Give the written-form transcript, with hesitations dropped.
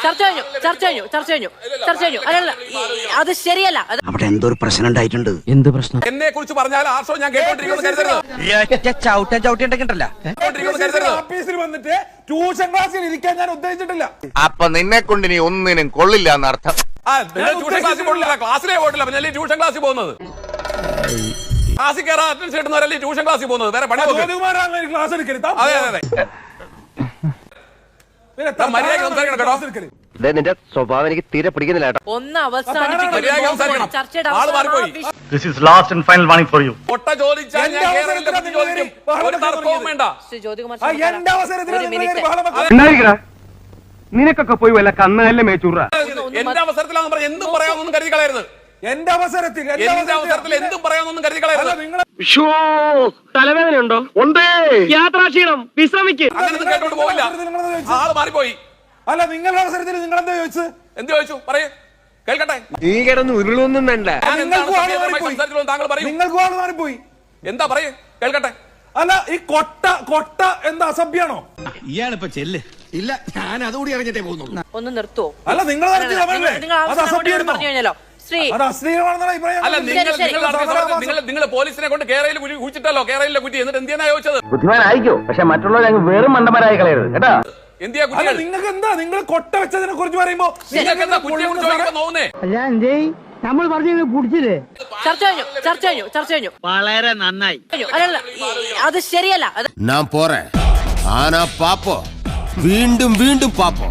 ചർച്ച കഴിഞ്ഞു. അല്ല അത് ശരിയല്ല. അവിടെ എന്തോ ഒരു പ്രശ്നം ഉണ്ടായിട്ടുണ്ട്. എന്ത് പ്രശ്നം? എന്നെ കുറിച്ച് പറഞ്ഞാൽ ആർഷോ ഞാൻ ഓഫീസിൽ വന്നിട്ട് ട്യൂഷൻ ക്ലാസ്സിൽ ഇരിക്കാൻ ഞാൻ ഉദ്ദേശിച്ചിട്ടില്ല. അപ്പൊ നിന്നെ കൊണ്ട് ഇനി ഒന്നിനും കൊള്ളില്ല എന്നർത്ഥം. ട്യൂഷൻ ക്ലാസ്സിൽ പോയിട്ടില്ല, ക്ലാസ്സിലേ പോയിട്ടില്ല, പിന്നെ ട്യൂഷൻ ക്ലാസ്സിൽ പോകുന്നത്. ക്ലാസ്സിൽ കയറാൻ അറ്റൻഡൻസ് കിട്ടുന്നവരല്ലേ ട്യൂഷൻ ക്ലാസ്സിൽ പോകുന്നത്. വേറെ പണി ക്ലാസ് എടുക്കരുത്. അതെ അതെ നിന്റെ സ്വഭാവം എനിക്ക് തീരെ പിടിക്കുന്നില്ല. ഒന്ന് അവസാനിപ്പിക്കണം. ഒട്ട ചോദിച്ചാൽ ഒരു തർക്കവും വേണ്ട. നിനക്കൊക്കെ പോയി വല്ല കന്നല്ലേ മേച്ചൂറ. എന്റെ അവസരത്തിലാണെന്ന് പറഞ്ഞ എന്തും പറയാമെന്നൊന്നും കരുതി കളയരുത്. എന്റെ അവസരത്തിൽ എന്തും പറയാമെന്നൊന്നും കരുതി കളയരുത്. തലവേദന ഉണ്ടോ? ഉണ്ട്. യാത്രാക്ഷീണം, വിശ്രമിക്ക്. അങ്ങനൊന്നും കേട്ടോണ്ട് പോവില്ല. ആള് മാറിപ്പോയി. അല്ല, നിങ്ങളുടെ അവസരത്തിൽ നിങ്ങൾ എന്താ ചോദിച്ചത്? എന്ത് ചോദിച്ചു? പറയൂ, കേൾക്കട്ടെ. നീ കിടന്ന് ഉരുളൊന്നും വേണ്ട. താങ്കൾ പറയൂ. നിങ്ങൾക്ക് ആള് മാറിപ്പോയി. എന്താ പറയൂ, കേൾക്കട്ടെ. അല്ല, ഈ കൊട്ട എന്താ അസഭ്യാണോ? ഇയാളിപ്പോ ചെല്ല്. ഇല്ല, ഞാൻ അതുകൂടി അറിഞ്ഞിട്ടേ പോകുന്നുള്ളൂ. ഒന്ന് നിർത്തുവോ? അല്ല, നിങ്ങൾ പറഞ്ഞല്ലോ നിങ്ങൾ പോലീസിനെ കൊണ്ട് കേരളയിൽ കുഴിച്ചിട്ടല്ലോ, കേരളയിലെ കുറ്റി. എന്നിട്ട് എന്തിനാ ചോദിച്ചത്? ബുദ്ധിമാനായിക്കോ, പക്ഷെ മറ്റുള്ളവരെ വെറും മണ്ടന്മാരായി കളയരുത് കേട്ടാ. എന്തിയാ കുട്ടികൾ? നിങ്ങൾക്ക് എന്താ, നിങ്ങൾ കൊട്ട വെച്ചതിനെ കുറിച്ച് പറയുമ്പോ നിങ്ങൾക്ക് എന്താ കുറ്റിയെ കുറിച്ച് ചോദിക്കുമ്പോ നോവുന്നേ? നമ്മൾ പറഞ്ഞു കുടിച്ചില്ലേ? ചർച്ച കഴിഞ്ഞു. വളരെ നന്നായി. അല്ല അത് ശരിയല്ല. ഞാൻ പോറേ. ആനാ പാപ്പോ വീണ്ടും വീണ്ടും പാപ്പോ.